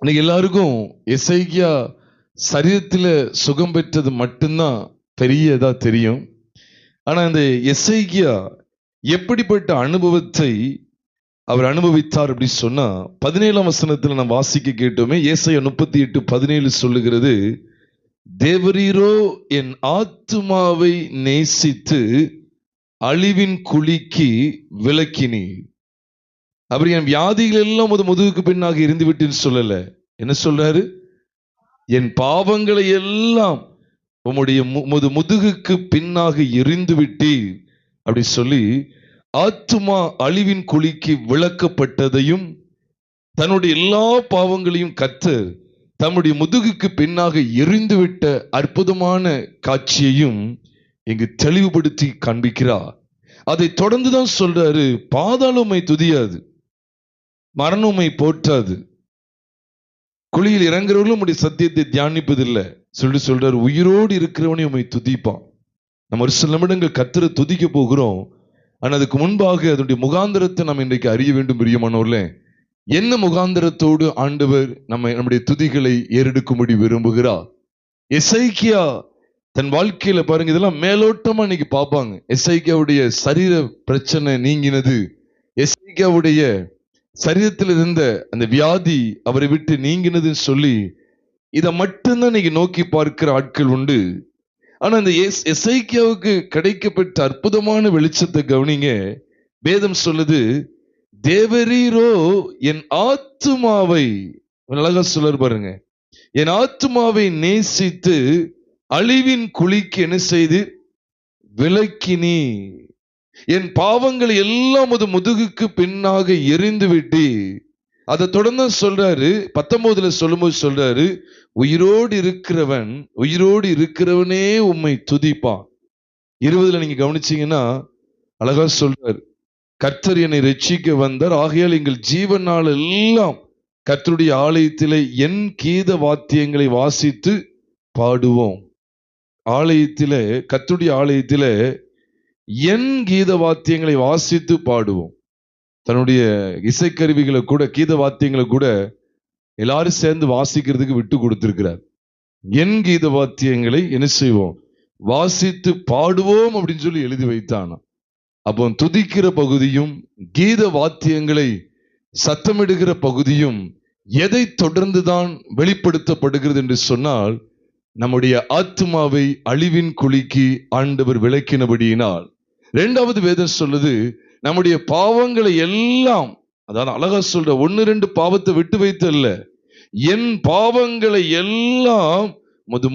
இன்னைக்கு எல்லாருக்கும் எசேக்கியா சரீரத்துல சுகம் பெற்றது மட்டும்தான் பெரியதா தெரியும். ஆனா இந்த எசேக்கியா எப்படிப்பட்ட அனுபவத்தை அவர் அனுபவித்தார் அப்படி சொன்னா 17ஆம் வசனத்துல நாம் வாசிக்க கேட்டோமே. ஏசாயா 38:17 சொல்லுகிறது, தேவரீரோ என் ஆத்துமாவை நேசித்து அழிவின் குழிக்கு விலக்கினீர். அவர் என் வியாதிகள் எல்லாம் முதுகுக்கு பின்னாக இருந்து விட்டுன்னு சொல்லல. என்ன சொல்றாரு? என் பாவங்களை எல்லாம் உம்முடைய முதுகுக்கு பின்னாக எறிந்து விட்டீர் அப்படி சொல்லி ஆத்துமா அழிவின் குழிக்கு விளக்கப்பட்டதையும் தன்னுடைய எல்லா பாவங்களையும் கர்த்தர் தம்முடைய முதுகுக்கு பின்னாக எறிந்துவிட்ட அற்புதமான காட்சியையும் இங்கு தெளிவுபடுத்தி காண்பிக்கிறார். அதை தொடர்ந்துதான் சொல்றாரு, பாதாளமை துதியாது, மரணமை போற்றாது, குழியில் இறங்குறவர்களும் உடைய சத்தியத்தை தியானிப்பதில்லை சொல்றாரு, உயிரோடு இருக்கிறவனே உண்மை துதிப்பான். நம்ம ஒரு சில நிமிடங்கள் கர்த்தரை துதிக்க போகிறோம். ஆனால் அதுக்கு முன்பாக அதனுடைய முகாந்திரத்தை நாம் இன்றைக்கு அறிய வேண்டும். பிரியமானவர்களே, என்ன முகாந்திரத்தோடு ஆண்டவர் நம்முடைய துதிகளை ஏறெடுக்கும்படி விரும்புகிறார்? எசேக்கியா தன் வாழ்க்கையில பாருங்க, இதெல்லாம் மேலோட்டமா இன்னைக்கு பார்ப்பாங்க. எசேக்கியாவுடைய சரீர பிரச்சனை நீங்கினது, எசேக்கியாவுடைய சரீரத்தில் இருந்த அந்த வியாதி அவரை விட்டு நீங்கினதுன்னு சொல்லி இதை மட்டும்தான் இன்னைக்கு நோக்கி பார்க்கிற ஆட்கள் உண்டு. ஆனா இந்த எசேக்கியாவுக்கு கிடைக்கப்பட்ட அற்புதமான வெளிச்சத்தை கவனிங்க. வேதம் சொல்லுது, தேவரீரோ என் ஆத்துமாவை, அழகா சொல்ல பாருங்க, என் ஆத்துமாவை நேசித்து அழிவின் குழிக்கு என்ன செய்து விலக்கினி, என் பாவங்களை எல்லாம் முதுகுக்கு பின்னாக எறிந்து விட்டு. அதை தொடர்ந்து சொல்றாரு, 19 சொல்லும்போது சொல்றாரு, உயிரோடு இருக்கிறவனே உம்மை துதிப்பான். 20 நீங்க கவனிச்சீங்கன்னா அழகா சொல்றாரு, கர்த்தர் என்னை ரட்சிக்க வந்தார், ஆகையால் எங்கள் ஜீவனால் எல்லாம் கர்த்தருடைய ஆலயத்திலே என் கீத வாத்தியங்களை வாசித்து பாடுவோம். ஆலயத்திலே, கர்த்தருடைய ஆலயத்திலே என் கீத வாத்தியங்களை வாசித்து பாடுவோம். தன்னுடைய இசைக்கருவிகளை கூட, கீத வாத்தியங்களை கூட எல்லாரும் சேர்ந்து வாசிக்கிறதுக்கு விட்டு கொடுத்திருக்கிறார். என் கீத வாத்தியங்களை என்ன செய்வோம்? வாசித்து பாடுவோம் அப்படின்னு சொல்லி எழுதி வைத்தானா. அப்போ துதிக்கிற பகுதியும் கீத வாத்தியங்களை சத்தமிடுகிற பகுதியும் எதை தொடர்ந்துதான் வெளிப்படுத்தப்படுகிறது என்று சொன்னால், நம்முடைய ஆத்துமாவை அழிவின் குழிக்கு ஆண்டவர் விலக்கினபடியினால். இரண்டாவது வேதம் சொல்லுது, நம்முடைய பாவங்களை எல்லாம், அதாவது அழகா சொல்ற, 1-2 பாவத்தை விட்டு வைத்தல்ல, என் பாவங்களை எல்லாம்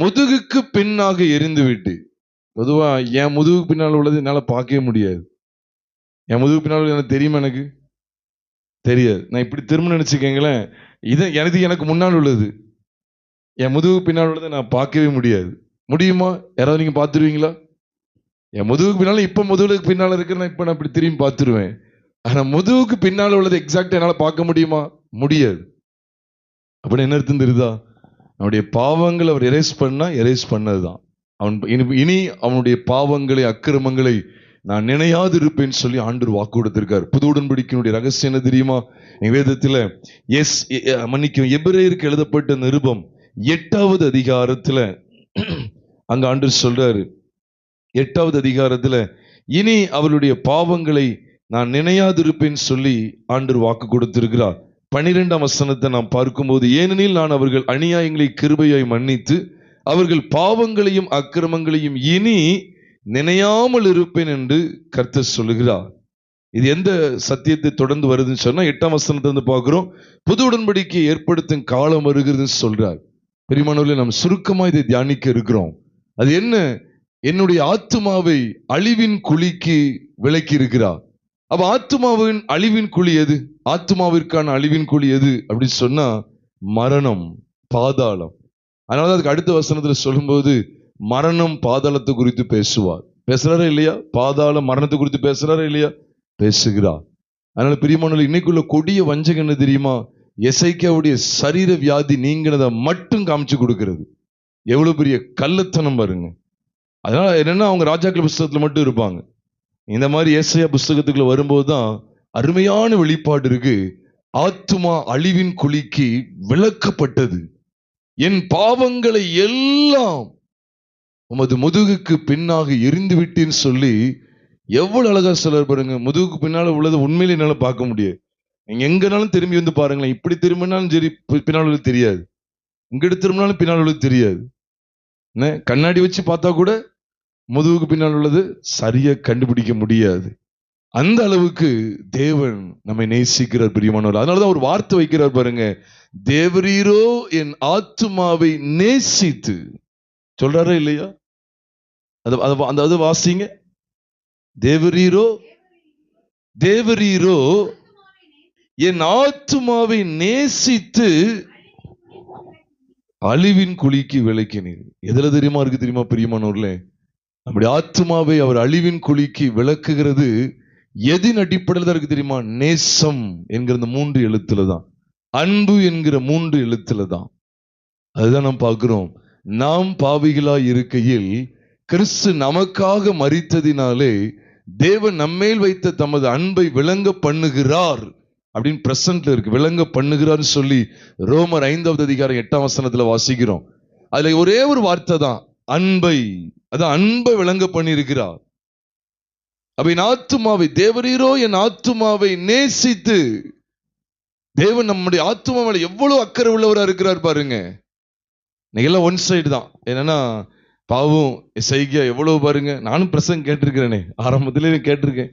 முதுகுக்கு பின்னாக எரிந்து விட்டு. பொதுவா என் முதுகுக்கு பின்னால் உள்ளது என்னால பார்க்கவே முடியாது. என் முதுகு பின்னால் எனக்கு தெரியுமா? எனக்கு தெரியாது. நான் இப்படி திரும்ப நினைச்சுக்கங்களேன், எனக்கு முன்னால் உள்ளது, என் முதுகு பின்னால் உள்ளதை நான் பார்க்கவே முடியாது. முடியுமா? யாராவது நீங்க பார்த்துருவீங்களா? என் முதுகுக்கு பின்னால, இப்ப முதுகுக்கு பின்னால இருக்கிற இப்ப நான் இப்படி திரும்பி பார்த்துருவேன். ஆனா முதுகுக்கு பின்னால உள்ளது எக்ஸாக்டா என்னால பார்க்க முடியுமா? முடியாது. அப்படி என்ன அர்த்தம் தெரியுதா? அவனுடைய பாவங்களை அவர் எரேஸ் பண்ணதுதான். இனி அவனுடைய பாவங்களை, அக்கிரமங்களை நான் நினையாது இருப்பேன்னு சொல்லி ஆண்டவர் வாக்கு கொடுத்திருக்கார். புது உடன்படிக்கையினுடைய ரகசியம் என்ன தெரியுமா? வேதத்துல எபிரேயருக்கு எழுதப்பட்ட நிருபம் 8வது அதிகாரத்துல அங்க ஆண்டவர் சொல்றாரு, 8வது அதிகாரத்துல, இனி அவருடைய பாவங்களை நான் நினையாதிருப்பேன்னு சொல்லி ஆண்டவர் வாக்கு கொடுத்திருக்கிறார். 12ஆம் வசனத்தை நாம் பார்க்கும்போது, ஏனெனில் நான் அவர்கள் அநியாயங்களை கிருபையாய் மன்னித்து அவர்கள் பாவங்களையும் அக்கிரமங்களையும் இனி நினையாமல் இருப்பேன் என்று கர்த்தர் சொல்லுகிறார். இது எந்த சத்தியத்தை தொடர்ந்து வருதுன்னு சொன்னா 8ஆம் வசனத்தை வந்து பார்க்கிறோம், புது உடன்படிக்கையை ஏற்படுத்தும் காலம் வருகிறதுன்னு சொல்றார். பெரியமானவர்களே, நாம் சுருக்கமா இதை தியானிக்க இருக்கிறோம். அது என்ன? என்னுடைய ஆத்துமாவை அழிவின் குழிக்கு விலக்கி இருக்கிறார். அப்ப ஆத்துமாவின் அழிவின் குழி எது? ஆத்துமாவிற்கான அழிவின் குழி எது அப்படின்னு சொன்னா மரணம், பாதாளம். அதனால அதுக்கு அடுத்த வசனத்துல சொல்லும்போது மரணம், பாதாளத்தை குறித்து பேசுறாரா இல்லையா? பாதாளம், மரணத்தை குறித்து பேசுறாரா இல்லையா? பேசுகிறார். அதனால பிரியமானவர்களே, இன்னைக்குள்ள கொடிய வஞ்சகம் என்ன தெரியுமா? எசேக்கியாவுடைய சரீர வியாதி நீங்கினதை மட்டும் காமிச்சு கொடுக்கிறது. எவ்வளவு பெரிய கள்ளத்தனம் பாருங்க. அதனால என்னன்னா, அவங்க ராஜாக்கள் புஸ்தகத்துல மட்டும் இருப்பாங்க. இந்த மாதிரி ஏசாயா புஸ்தகத்துக்குள்ள வரும்போதுதான் அருமையான வெளிப்பாடு இருக்கு. ஆத்துமா அழிவின் குழிக்கு விலக்கப்பட்டது. என் பாவங்களை எல்லாம் உமது முதுகுக்கு பின்னாக எரிந்து விட்டேன்னு சொல்லி எவ்வளவு அழகா சொல்றார் பாருங்க. முதுகுக்கு பின்னால உள்ளது உண்மையிலே என்னால பார்க்க முடியாது. நீங்க எங்கனாலும் திரும்பி வந்து பாருங்களேன். இப்படி திரும்பினாலும் சரி, பின்னால் உள்ளது தெரியாது. இங்கிட்டு திரும்பினாலும் பின்னால் உள்ளது தெரியாது. கண்ணாடி வச்சு பார்த்தா கூட முதுகுக்கு பின்னால் உள்ளது சரியா கண்டுபிடிக்க முடியாது. அந்த அளவுக்கு தேவன் நம்மை நேசிக்கிறார் பிரியமானவர். அதனாலதான் ஒரு வார்த்தை வைக்கிறார் பாருங்க, தேவரீரோ என் ஆத்துமாவை நேசித்து. சொல்றாரா இல்லையா? அது வாசிங்க. தேவரீரோ என் ஆத்துமாவை நேசித்து அழிவின் குழிக்கு விலக்கினீர். எதுல தெரியுமா இருக்கு தெரியுமா பிரியமானவர்களே? நம்முடைய ஆத்துமாவை அவர் அழிவின் குழிக்கு விளக்குகிறது எதின் அடிப்படையில் தான் இருக்கு தெரியுமா? நேசம் என்கிற 3 எழுத்துல தான், அன்பு என்கிற 3 எழுத்துல தான். அதுதான் நாம் பார்க்கிறோம். நாம் பாவிகளாய் இருக்கையில் கிறிஸ்து நமக்காக மரித்ததினாலே தேவன் நம்மேல் வைத்த தமது அன்பை விளங்க பண்ணுகிறார் அப்படின்னு பிரசன்ட்ல இருக்கு. விளங்க பண்ணுகிறார் சொல்லி ரோமர் 5வது அதிகாரம் 8ஆம் வசனத்துல வாசிக்கிறோம். அதுல ஒரே ஒரு வார்த்தை தான், அன்பை. அதான் அன்பை விளங்க பண்ணியிருக்கிறார். அப்ப என் ஆத்துமாவை, தேவரீரோ என் ஆத்துமாவை நேசித்து. தேவன் நம்முடைய ஆத்துமாவில எவ்வளவு அக்கறை உள்ளவரா இருக்கிறார் பாருங்க. நீங்கெல்லாம் ஒன் சைடு தான். என்னன்னா பாவம் எசேக்கியா எவ்வளவு பாருங்க. நானும் பிரசங்க கேட்டிருக்கிறேனே, ஆரம்பத்திலே கேட்டிருக்கேன்.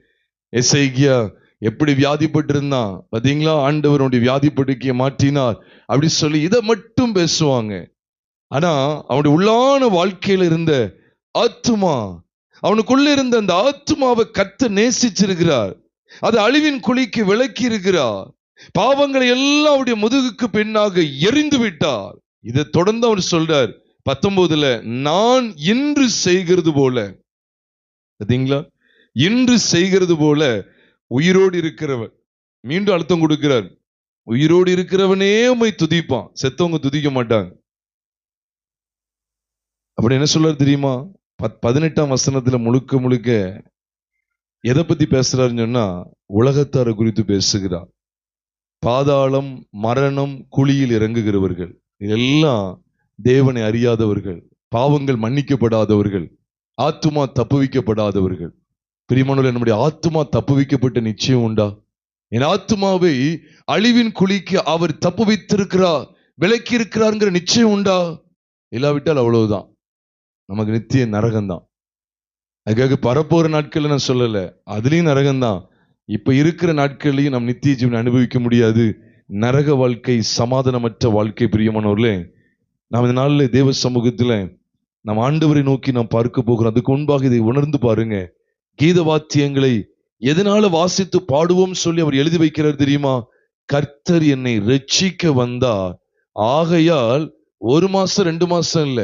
எசேக்கியா எப்படி வியாதிப்பட்டு இருந்தான் பாத்தீங்களா? ஆண்டவருடைய வியாதி படுக்கையை மாற்றினார் அப்படி சொல்லி இதை மட்டும் பேசுவாங்க. ஆனா அவனுடைய உள்ளான வாழ்க்கையில இருந்த ஆத்துமா, அவனுக்குள்ள இருந்த அந்த ஆத்துமாவை கர்த்தர் நேசிச்சிருக்கிறார். அது அழிவின் குழிக்கு விலக்கி இருக்கிறார். பாவங்களை எல்லாம் அவருடைய முதுகுக்கு பின்னாக எரிந்து விட்டார். இதை தொடர்ந்து அவர் சொல்றார் 19ல, நான் இன்று செய்கிறது போல. பாத்தீங்களா? இன்று செய்கிறது போல உயிரோடு இருக்கிறவன், மீண்டும் அழுத்தம் கொடுக்கிறார், உயிரோடு இருக்கிறவனே உம்மை துதிப்பான், செத்தவங்க துதிக்க மாட்டாங்க. அப்படி என்ன சொல்றாரு தெரியுமா? 18ஆம் வசனத்துல முழுக்க முழுக்க எதை பத்தி பேசுறாருன்னு சொன்னா, உலகத்தார குறித்து பேசுகிறார். பாதாளம், மரணம், குழியில் இறங்குகிறவர்கள் இதெல்லாம் தேவனை அறியாதவர்கள், பாவங்கள் மன்னிக்கப்படாதவர்கள், ஆத்துமா தப்புவிக்கப்படாதவர்கள். பிரியமானவர்களே, நம்முடைய ஆத்துமா தப்புவிக்கப்பட்ட நிச்சயம் உண்டா? என் ஆத்துமாவை அழிவின் குழிக்கு அவர் தப்புவித்திருக்கிறார், விலக்கி இருக்கிறார்ங்கிற நிச்சயம் உண்டா? இல்லாவிட்டால் அவ்வளவுதான், நமக்கு நித்திய நரகம்தான். அதுக்காக பரப்போற நாட்கள் நான் சொல்லல, அதுலயும் நரகம்தான். இப்ப இருக்கிற நாட்கள்லையும் நம் நித்திய ஜீவனை அனுபவிக்க முடியாது. நரக வாழ்க்கை, சமாதானமற்ற வாழ்க்கை. பிரியமானவர்களே, நாம் இந்த நாளில் தேவ சமூகத்துல நாம் ஆண்டவரை நோக்கி நாம் பார்க்க போகிறோம். அதுக்கு முன்பாக இதை உணர்ந்து பாருங்க. கீத வாத்தியங்களை எதனால வாசித்து பாடுவோம் சொல்லி அவர் எழுதி வைக்கிறார் தெரியுமா? கர்த்தர் என்னை ரட்சிக்க வந்தார், ஆகையால் 1 மாசம் 2 மாசம் இல்ல,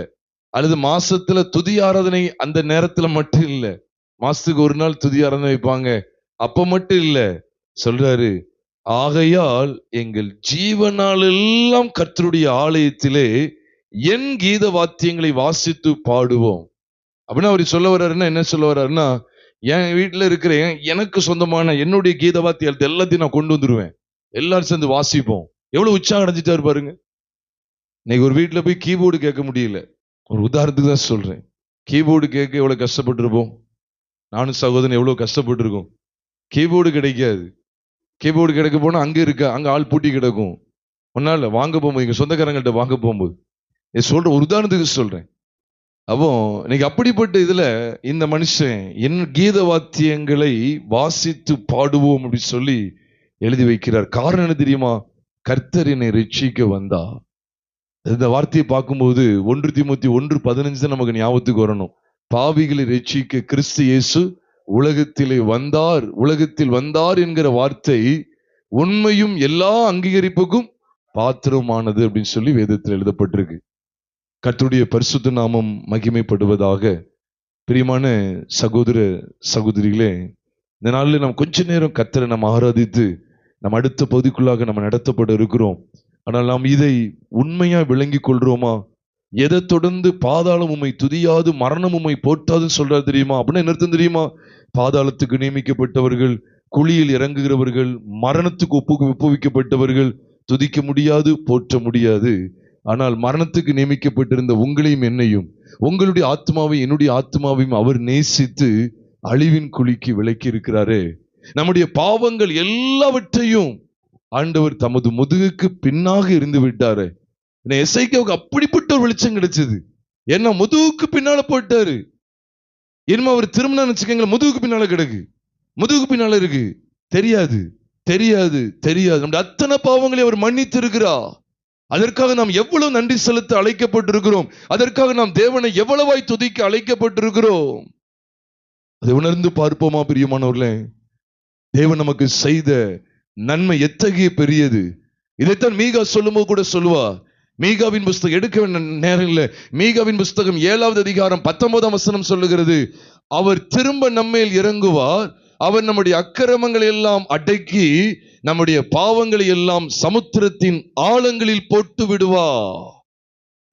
அல்லது மாசத்துல துதி ஆராதனை அந்த நேரத்துல மட்டும் இல்ல, மாசத்துக்கு 1 நாள் துதி ஆராதனை வைப்பாங்க, அப்ப மட்டும் இல்ல. சொல்றாரு, ஆகையால் எங்கள் ஜீவனால் எல்லாம் கர்த்தருடைய ஆலயத்திலே என் கீத வாத்தியங்களை வாசித்து பாடுவோம். அப்படின்னா அவர் சொல்ல வர்றாருன்னா என்ன சொல்ல வர்றாருன்னா, என் வீட்டுல இருக்கிற எனக்கு சொந்தமான என்னுடைய கீத வாத்தியத்தை எல்லாத்தையும் நான் கொண்டு வந்துருவேன், எல்லாரும் சேர்ந்து வாசிப்போம். எவ்வளவு உற்சாகம் அடைஞ்சிட்டாரு பாருங்க. இன்னைக்கு ஒரு வீட்டுல போய் கீபோர்டு கேட்க முடியல. ஒரு உதாரணத்துக்கு தான் சொல்றேன். கீபோர்டு கேட்க எவ்வளவு கஷ்டப்பட்டு இருப்போம். நானும் சகோதரன் எவ்வளவு கஷ்டப்பட்டு இருக்கோம். கீபோர்டு கிடைக்காது. கீபோர்டு கிடைக்க போனா அங்க இருக்க, அங்க ஆள் பூட்டி கிடக்கும். ஒன்னால வாங்க போகும்போது, எங்க சொந்தக்காரங்கள்ட்ட வாங்க போகும்போது சொல்ற ஒரு உதாரணத்துக்கு சொல்றேன். அப்போ இன்னைக்கு அப்படிப்பட்ட இதுல இந்த மனுஷன் என் கீத வாத்தியங்களை வாசித்து பாடுவோம் அப்படி சொல்லி எழுதி வைக்கிறார். காரணம் என்ன தெரியுமா? கர்த்தர் என்னை ரட்சிக்க வந்தா. இந்த வார்த்தையை பார்க்கும்போது 1 தீமோத்தி 1:15 தான் நமக்கு ஞாபகத்துக்கு வரணும். பாவிகளை ரட்சிக்க கிறிஸ்து இயேசு உலகத்தில் வந்தார் என்கிற வார்த்தை உண்மையும் எல்லா அங்கீகரிப்புக்கும் பாத்திரமானது அப்படின்னு சொல்லி வேதத்தில் எழுதப்பட்டிருக்கு. கர்த்தருடைய பரிசுத்த நாமம் மகிமைப்படுவதாக. பிரியமான சகோதர சகோதரிகளே, இந்த நாளில் நாம் கொஞ்ச நேரம் கர்த்தரை நாம் ஆராதித்து நம்ம அடுத்த பகுதிக்குள்ளாக நம்ம நடத்தப்பட இருக்கிறோம். ஆனால் நாம் இதை உண்மையா விளங்கி கொள்றோமா? எதை தொடர்ந்து பாதாளம் உம்மை துதியாது, மரணம் உம்மை போட்டாதுன்னு சொல்றாரு தெரியுமா? அப்படின்னா என்ன அர்த்தம் தெரியுமா? பாதாளத்துக்கு நியமிக்கப்பட்டவர்கள், குழியில் இறங்குகிறவர்கள், மரணத்துக்கு ஒப்புவிக்கப்பட்டவர்கள் துதிக்க முடியாது, போற்ற முடியாது. ஆனால் மரணத்துக்கு நியமிக்கப்பட்டிருந்த உங்களையும் என்னையும், உங்களுடைய ஆத்மாவை என்னுடைய ஆத்மாவையும் அவர் நேசித்து அழிவின் குழிக்கு விலக்கி இருக்கிறாரே. நம்முடைய பாவங்கள் எல்லாவற்றையும் ஆண்டவர் தமது முதுகுக்கு பின்னாக இருந்து விட்டாரு. எசேக்கியாவுக்கு அப்படிப்பட்ட ஒரு வெளிச்சம் கிடைச்சது. என்ன முதுகுக்கு பின்னால போட்டாரு. இனிமே அவர் திரும்ப நினைச்சுக்கங்க, முதுகுக்கு பின்னால கிடக்கு, முதுகுக்கு பின்னால இருக்கு. தெரியாது தெரியாது தெரியாது. நம்முடைய அத்தனை பாவங்களை அவர் மன்னித்து இருக்கிறார். அதற்காக நாம் எவ்வளவு நன்றி செலுத்த அழைக்கப்பட்டிருக்கிறோம். அதற்காக நாம் தேவனை எவ்வளவாய் துதிக்க அழைக்கப்பட்டிருக்கிறோம். அதை உணர்ந்து பார்ப்போமா பிரியமானவர்களே? தேவன் நமக்கு செய்த நன்மை எத்தகைய பெரியது. இதைத்தான் மீகா சொல்லும்போது கூட சொல்லுவா. மீகாவின் புஸ்தகம் எடுக்க வேண்டிய நேரம் இல்லை. மீகாவின் புஸ்தகம் 7வது அதிகாரம் 19ஆம் வசனம் சொல்லுகிறது, அவர் திரும்ப நம்மேல் இறங்குவார், அவர் நம்முடைய அக்கிரமங்களை எல்லாம் அடக்கி நம்முடைய பாவங்களை எல்லாம் சமுத்திரத்தின் ஆழங்களில் போட்டு விடுவார்.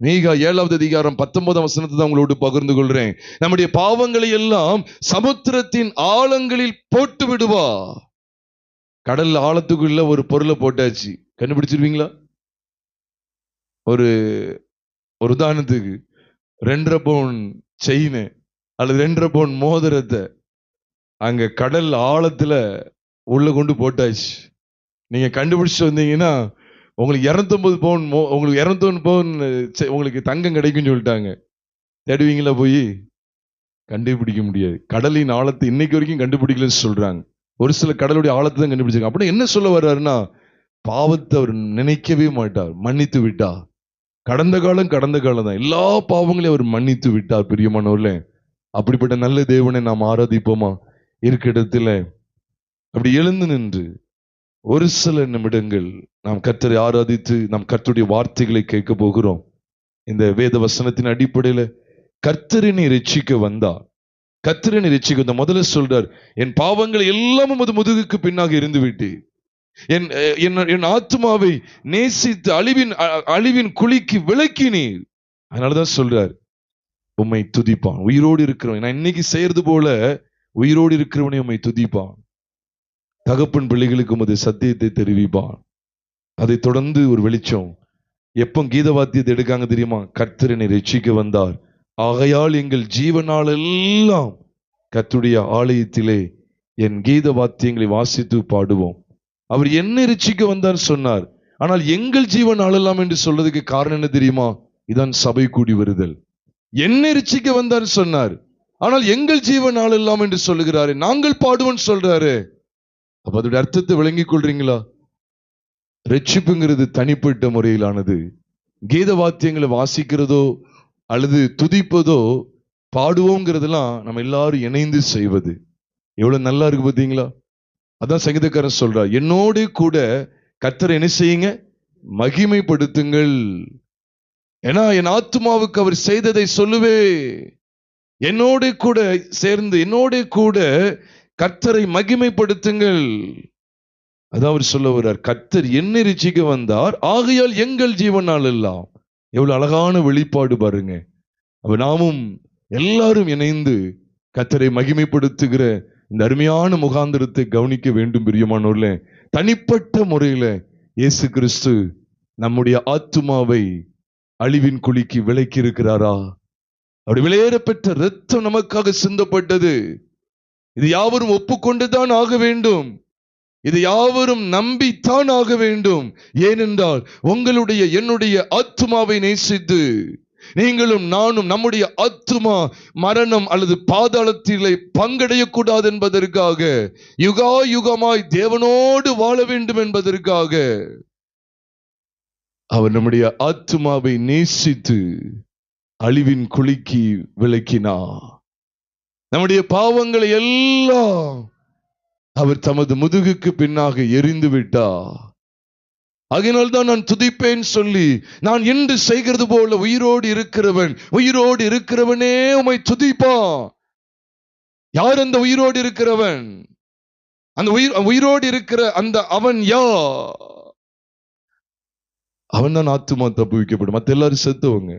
மீகா 7வது அதிகாரம் 19ஆம் வசனத்தை தான் உங்களோடு பகிர்ந்து கொள்றேன். நம்முடைய பாவங்களை எல்லாம் சமுத்திரத்தின் ஆழங்களில் போட்டு விடுவார். கடல் ஆழத்துக்குள்ள ஒரு பொருளை போட்டாச்சு, கண்டுபிடிச்சிருவீங்களா? ஒரு உதாரணத்துக்கு 2.5 பவுன் செயின் அல்லது 2.5 பவுன் மோதிரத்தை அங்க கடல் ஆழத்துல உள்ள கொண்டு போட்டாச்சு. நீங்க கண்டுபிடிச்சு வந்தீங்கன்னா உங்களுக்கு 250 பவுன் உங்களுக்கு 201 பவுன் உங்களுக்கு தங்கம் கிடைக்கும்னு சொல்லிட்டாங்க. தேடுவீங்களா? போய் கண்டுபிடிக்க முடியாது. கடலின் ஆழத்தை இன்னைக்கு வரைக்கும் கண்டுபிடிக்கலன்னு சொல்றாங்க. ஒரு சில கடலுடைய ஆழத்தை தான் கண்டுபிடிச்சாங்க. அப்படி என்ன சொல்ல வர்றாருன்னா, பாவத்தை அவர் நினைக்கவே மாட்டார், மன்னித்து விட்டார். கடந்த காலம் தான். எல்லா பாவங்களையும் அவர் மன்னித்து விட்டார். பிரியமானவர்களே, அப்படிப்பட்ட நல்ல தேவனை நாம் ஆராதிப்போமா? இருக்க இடத்துல அப்படி எழுந்து நின்று ஒரு சில நிமிடங்கள் நாம் கர்த்தரை ஆராதித்து நாம் கர்த்தருடைய வார்த்தைகளை கேட்க போகிறோம். இந்த வேத வசனத்தின் அடிப்படையில கர்த்தரினை ரட்சிக்க வந்தார். கர்த்தரினை ரட்சிக்க வந்த முதல்ல சொல்றார், என் பாவங்களை எல்லாமும் அது முதுகுக்கு பின்னாக இருந்து விட்டு என் ஆத்மாவை நேசித்து அழிவின் குழிக்கு விலக்கினீர். அதனாலதான் சொல்றார், உம்மை துதிப்பான் உயிரோடு இருக்கிறவன். நான் இன்னைக்கு செய்யறது போல உயிரோடு இருக்கிறவனை உம்மை துதிப்பான். தகப்பன் பிள்ளைகளுக்கு உமது சத்தியத்தை தெரிவிப்பான். அதை தொடர்ந்து ஒரு வெளிச்சம். எப்போ கீத வாத்தியத்தை எடுக்காங்க தெரியுமா? கர்த்தரினை ரட்சிக்க வந்தார், ஆகையால் எங்கள் ஜீவனால் எல்லாம் கர்த்தருடைய ஆலயத்திலே என் கீத வாத்தியங்களை வாசித்து பாடுவோம். அவர் என்ன ரட்சிக்க வந்தார் சொன்னார். ஆனால் எங்கள் ஜீவன் ஆளலாம் என்று சொல்றதுக்கு காரணம் என்ன தெரியுமா? இதான் சபை கூடி வருதல். என்ன ரட்சிக்க வந்தார் சொன்னார், ஆனால் எங்கள் ஜீவன் ஆளலாம் என்று சொல்லுகிறாரு. நாங்கள் பாடுவோம் சொல்றாரு. அப்ப அதோட அர்த்தத்தை விளங்கிக் கொள்றீங்களா? ரட்சிப்புங்கிறது தனிப்பட்ட முறையிலானது. கீத வாத்தியங்களை வாசிக்கிறதோ அல்லது துதிப்பதோ பாடுவோங்கிறதெல்லாம் நம்ம எல்லாரும் இணைந்து செய்வது. எவ்வளவு நல்லா இருக்கு பார்த்தீங்களா? அதான் சங்கீதக்காரன் சொல்றார், என்னோடு கூட கர்த்தரை என்ன செய்யுங்க? மகிமைப்படுத்துங்கள். ஏன்னா என் ஆத்துமாவுக்கு அவர் செய்ததை சொல்லுவே. என்னோடு கூட சேர்ந்து என்னோடு கூட கர்த்தரை மகிமைப்படுத்துங்கள். அதான் அவர் சொல்ல வர்றார், கர்த்தர் என்னை ரட்சிக்க வந்தார், ஆகையால் எங்கள் ஜீவனால் எல்லாம். எவ்வளவு அழகான வெளிப்பாடு பாருங்க. அப்ப நாமும் எல்லாரும் இணைந்து கர்த்தரை மகிமைப்படுத்துகிற இந்த அருமையான முகாந்திரத்தை கவனிக்க வேண்டும். பிரியமானோர்ல, தனிப்பட்ட முறையில இயேசு கிறிஸ்து நம்முடைய ஆத்துமாவை அழிவின் குழிக்கு விலக்கி இருக்கிறாரா? அப்படி விலையேறப்பெற்ற இரத்தம் நமக்காக சிந்தப்பட்டது. இது யாவரும் ஒப்புக்கொண்டுதான் ஆக வேண்டும். இது யாவரும் நம்பித்தான் ஆக வேண்டும். ஏனென்றால் உங்களுடைய என்னுடைய ஆத்துமாவை நேசித்து நீங்களும் நானும் நம்முடைய ஆத்துமா மரணம் அல்லது பாதாளத்திலே பங்கடையக்கூடாது என்பதற்காக, யுகா யுகமாய் தேவனோடு வாழ வேண்டும் என்பதற்காக அவர் நம்முடைய ஆத்துமாவை நேசித்து அழிவின் குழிக்கு விலக்கினார். நம்முடைய பாவங்களை எல்லாம் அவர் தமது முதுகுக்கு பின்னாக எறிந்து விட்டார். அதனால்தான் நான் துதிப்பேன் சொல்லி, நான் என்று செய்கிறது போல உயிரோடு இருக்கிறவனே உம்மை துதிப்பான். யார் அந்த உயிரோடு இருக்கிறவன்? அந்த உயிரோடு இருக்கிற அந்த அவன் யார்? அவன் தான் ஆத்துமா தப்புவிக்கப்படும். மற்ற எல்லாரும் செத்தவங்க.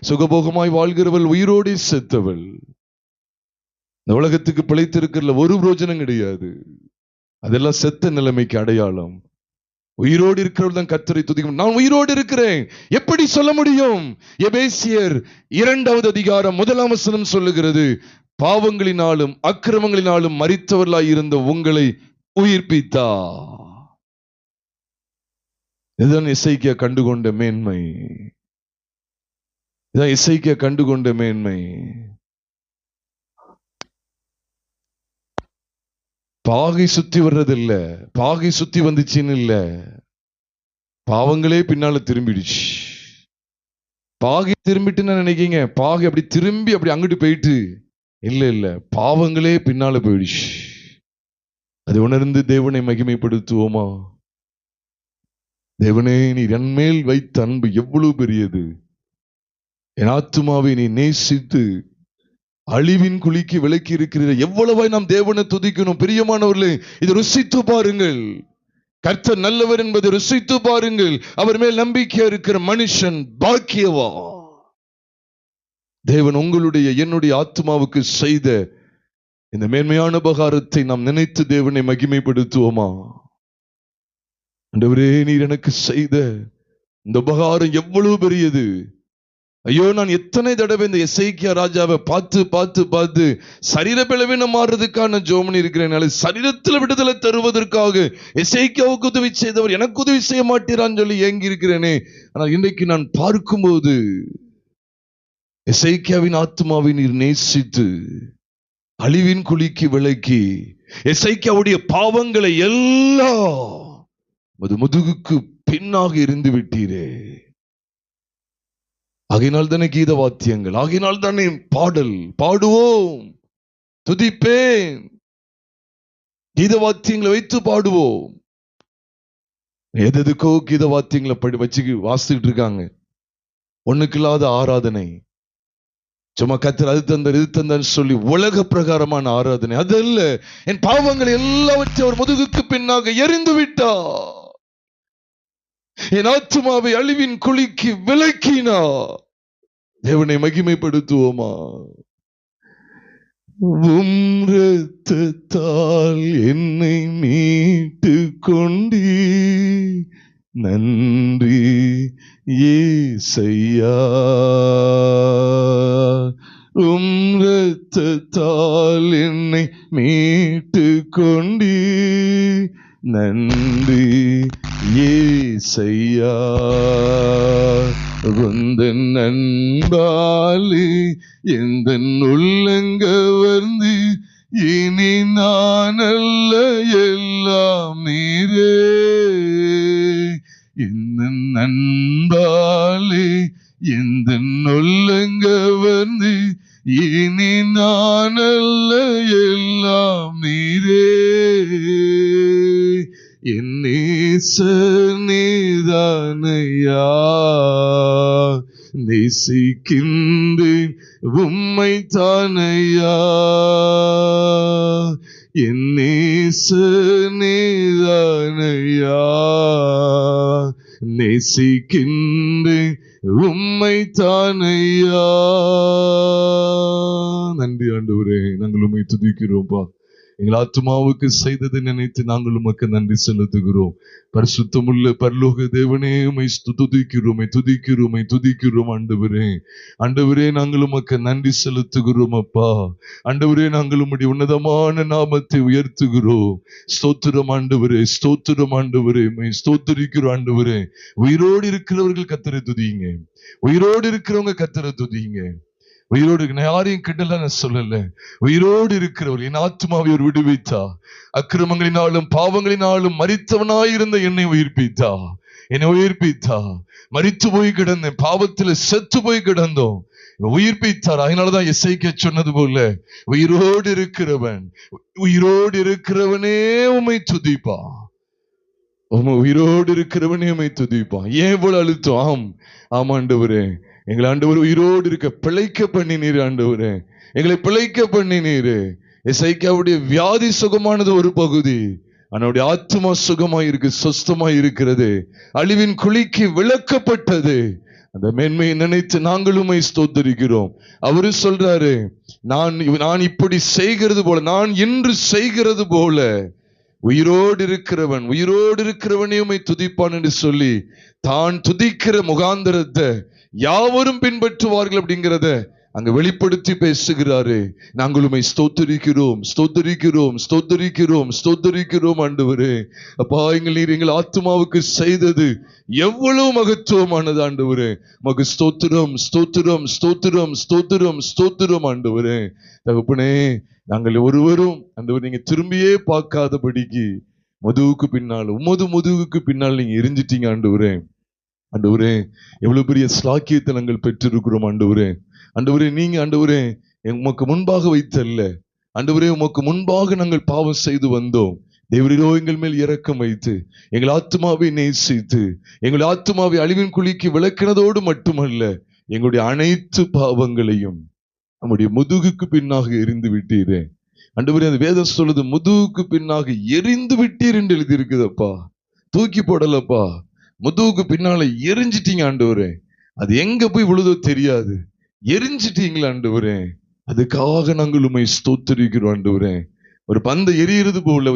சுகபோகமாய் வாழ்கிறவள் உயிரோடு செத்தவள். இந்த உலகத்துக்கு பிழைத்திருக்கிறதுல ஒரு பிரோஜனம் கிடையாது. அதெல்லாம் செத்த நிலைமைக்கு அடையாளம். உயிரோடு இருக்கிறவர்கள் தான் கர்த்தரை துதிக்கும். நான் உயிரோடு இருக்கிறேன் எப்படி சொல்ல முடியும்? எபேசியர் 2வது அதிகாரம் 1ஆம் வசனம் சொல்லுகிறது, பாவங்களினாலும் அக்கிரமங்களினாலும் மரித்தவர்களாய் இருந்த உங்களை உயிர்ப்பித்தா. இதுதான் எசேக்கியா கண்டுகொண்ட மேன்மை. இதான் எசேக்கியா கண்டுகொண்ட மேன்மை. பாகை சுத்தி வர்றது இல்ல, பாகை சுத்தி வந்துச்சுன்னு இல்ல, பாவங்களே பின்னால திரும்பிடுச்சு. பாகை திரும்பிட்டுன்னு நினைக்கீங்க, பாகை அப்படி திரும்பி அப்படி அங்கிட்டு போயிட்டு இல்ல இல்ல, பாவங்களே பின்னால போயிடுச்சு. அது உணர்ந்து தேவனை மகிமைப்படுத்துவோமா? தேவனே, நீர் என் மேல் வைத்த அன்பு எவ்வளவு பெரியது. என் ஆத்துமாவை நீ நேசித்து அழிவின் குழிக்கு விலக்கி இருக்கிறீர். எவ்வளவாய் நாம் தேவனை துதிக்கணும். பிரியமானவர்களே, இதை ருசித்து பாருங்கள். கர்த்தர் நல்லவர் என்பதை ருசித்து பாருங்கள். அவர் மேல் நம்பிக்கை இருக்கிற மனுஷன் பாக்கியவா. தேவன் உங்களுடைய என்னுடைய ஆத்மாவுக்கு செய்த இந்த மேன்மையான உபகாரத்தை நாம் நினைத்து தேவனை மகிமைப்படுத்துவோமா? ஆண்டவரே, நீர் எனக்கு செய்த இந்த உபகாரம் எவ்வளவு பெரியது. ஐயோ, நான் எத்தனை தடவை இந்த எசேக்கியா ராஜாவை பார்த்து பார்த்து பார்த்து சரீர பலவீனம் மாறுறதுக்கான ஜோமனி இருக்கிறேன். சரீரத்தில் விடுதலை தருவதற்காக எசேக்கியாவுக்கு உதவி செய்தவர் எனக்கு உதவி செய்ய மாட்டீரான்னு சொல்லி ஏங்கி இருக்கிறேனே. ஆனால் இன்றைக்கு நான் பார்க்கும்போது எசேக்கியாவின் ஆத்மாவை நீர் நேசித்து அழிவின் குழிக்கு விலக்கி எசேக்கியாவுடைய பாவங்களை எல்லாம் முதுகுக்கு பின்னாக இருந்து விட்டீரே. ஆகையினால் தானே கீத வாத்தியங்கள், ஆகையினால் தானே பாடல் பாடுவோம், துதிப்பேன். கீத வாத்தியங்களை வைத்து பாடுவோம். எதுக்கோ கீத வாத்தியங்களை வச்சு வாசிச்சுட்டு இருக்காங்க. ஒண்ணுக்கில்லாத ஆராதனை, சும்மா கர்த்தர் அது தந்தார் இது தந்தான்னு சொல்லி உலக பிரகாரமான ஆராதனை அதல்ல. என் பாவங்களை எல்லாவற்றையும் அவர் முதுகுக்கு பின்னாக எறிந்து விட்டா. என் ஆத்துமாவை அழிவின் குழிக்கு விலக்கினா. தேவனை மகிமைப்படுத்துவோமா? உம் இரத்தத்தால் என்னை மீட்டு கொண்டீ, நன்றி ஏசையா. உம் இரத்தத்தால் என்னை மீட்டு கொண்டீ, நன்றி ஏசையா. உந்தன் அன்பாலே எந்தன் உள்ளங்கவர்ந்து, இனி நான் அல்ல எல்லாம் நீரே. எந்தன் அன்பாலே எந்தன் உள்ளங்கவர்ந்து, இனி நான் அல்ல எல்லாம் நீரே. என் நேசர் நீதானையா, நேசிக்கின்றேன் உம்மை தானையா. என் நேசர் நீதானையா, நேசிக்கின்றேன் உம்மை தானையா. நன்றி ஆண்டவரே, நாங்கள் உம்மை துதிக்கிறோம்ப்பா. எங்கள் ஆத்மாவுக்கு செய்ததை நினைத்து நாங்கள் உமக்கு நன்றி செலுத்துகிறோம். பரிசுத்தமுள்ள பரலோக தேவனே, உம்மை துதிக்கிறோம் துதிக்கிறோம் துதிக்கிறோம். ஆண்டவரே, ஆண்டவரே, நாங்கள் உமக்கு நன்றி செலுத்துகிறோம் அப்பா. ஆண்டவரே, நாங்கள் உம்முடைய உன்னதமான நாமத்தை உயர்த்துகிறோம். ஸ்தோத்திரம் ஆண்டவரே, ஸ்தோத்திரம் ஆண்டவரே, ஸ்தோத்திரிக்கிறோம் ஆண்டவரே. உயிரோடு இருக்கிறவர்கள் கர்த்தரை துதிங்க, உயிரோடு இருக்கிறவங்க கர்த்தரை துதிங்க. உயிரோடு யாரையும் கிண்டல சொல்லல. உயிரோடு இருக்கிறவர் என் ஆத்மாவை விடுவித்தா. அக்கிரமங்களினாலும் பாவங்களினாலும் மரித்தவனாயிருந்த என்னை உயிர்ப்பித்தா, என்னை உயிர்ப்பித்தா. மரித்து போய் கிடந்தேன், பாவத்துல செத்து போய் கிடந்தோம், உயிர்ப்பித்தார். அதனாலதான் எசேக்கியா சொன்னது போல, உயிரோடு இருக்கிறவன், உயிரோடு இருக்கிறவனே உம்மை துதிப்பா. உயிரோடு இருக்கிறவனே உம்மை துதிப்பான். ஏன் இவ்வளவு அழுத்தம்? ஆம் ஆண்டவரே, எங்களை ஆண்டவர் உயிரோடு இருக்க பிழைக்க பண்ணினீர் ஆண்டவரே, எங்களை பிழைக்க பண்ணினீர். எசேக்கியாவுடைய வியாதி சுகமானது ஒரு பகுதி, அவனுடைய ஆத்மா சுகமாய் இருக்கு, சொஸ்தமாய் இருக்கிறது, அழிவின் குழிக்கு விளக்கப்பட்டது. அந்த மேன்மையை நினைத்து நாங்களுமே ஸ்தோத்திரிக்கிறோம். அவரு சொல்றாரு, நான் இப்படி செய்கிறது போல, நான் இன்று செய்கிறது போல உயிரோடு இருக்கிறவனே உம்மை துதிப்பான் என்று சொல்லி தான் துதிக்கிற முகாந்தரத்தை யாவரும் பின்பற்றுவார்கள் அப்படிங்கிறத அங்க வெளிப்படுத்தி பேசுகிறாரு. நாங்கள் உம்மை ஸ்தோத்திரிக்கிறோம், ஸ்தோத்திரிக்கிறோம், ஸ்தோத்திரிக்கிறோம், ஸ்தோத்திரிக்கிறோம் ஆண்டவரே. அப்பா, நீர் எங்கள் ஆத்மாவுக்கு செய்தது எவ்வளவு மகத்துவமானது ஆண்டவரே. உமக்கு ஸ்தோத்திரம், ஸ்தோத்திரம், ஸ்தோத்திரம், ஸ்தோத்திரம், ஸ்தோத்திரம் ஆண்டவரே. தகப்பனே, நாங்கள் ஒருவரும் ஆண்டவர் நீங்க திரும்பியே பார்க்காதபடிக்கு முதுகுக்கு பின்னால், முதுகுக்கு பின்னால் நீங்க எரிஞ்சிட்டீங்க ஆண்டவரே. ஆண்டவரே, எவ்வளவு பெரிய ஸ்லாக்கியத்தை நாங்கள் பெற்றிருக்கிறோம் ஆண்டவரே. ஆண்டவரே, நீங்க ஆண்டவரே உமக்கு முன்பாக வைத்தல்ல ஆண்டவரே, உமக்கு முன்பாக நாங்கள் பாவம் செய்து வந்தோம். தேவரீரோ எங்கள் மேல் இரக்கம் வைத்து எங்கள் ஆத்மாவை நேசித்து எங்கள் ஆத்மாவை அழிவின் குழிக்கு விளக்கினதோடு மட்டுமல்ல, எங்களுடைய அனைத்து பாவங்களையும் நம்முடைய முதுகுக்கு பின்னாக எரிந்து விட்டீரே ஆண்டவரே. அந்த வேதம் சொல்லுது, முதுகுக்கு பின்னாக எரிந்து விட்டீர் என்று எழுதி இருக்குதப்பா. தூக்கி போடலப்பா, முதுகுக்கு பின்னால எரிஞ்சிட்டீங்க ஆண்டவரே. அது எங்க போய் விழுதோ தெரியாது, எரிஞ்சிட்டீங்களா ஆண்டவரே. அதுக்காக நாங்கள் உம்மை ஸ்தோத்திரிக்கிறோம் ஆண்டவரே. ஒரு பந்தை எரியிறது போல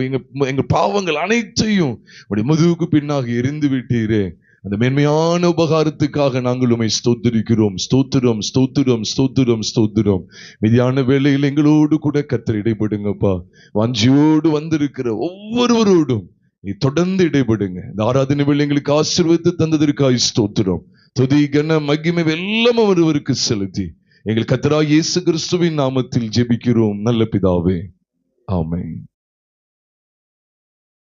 எங்க பாவங்கள் அனைத்தையும் உடைய முதுகுக்கு பின்னாக எரிந்து விட்டீரே. அந்த மேன்மையான உபகாரத்துக்காக நாங்கள் உம்மை ஸ்தோத்திரிக்கிறோம். ஸ்தோத்திரம், ஸ்தோத்திரம், ஸ்தோத்திரம், ஸ்தோத்திரம். மீதியான வேளையில் எங்களோடு கூட கர்த்தர் இடைப்படுங்கப்பா. வாஞ்சியோடு வந்திருக்கிற ஒவ்வொருவரோடும் நீ தொடர்ந்து இடைப்படுங்க. இந்த ஆராதனை வேளை எங்களுக்கு ஆசீர்வதித்து தந்ததற்காக ஸ்தோத்திரம். துதி, கன, மகிமை எல்லாம் ஒருவருக்கு செலுத்தி எங்கள் கர்த்தராகிய இயேசு கிறிஸ்துவின் நாமத்தில் ஜெபிக்கிறோம் நல்ல பிதாவே. ஆமென்.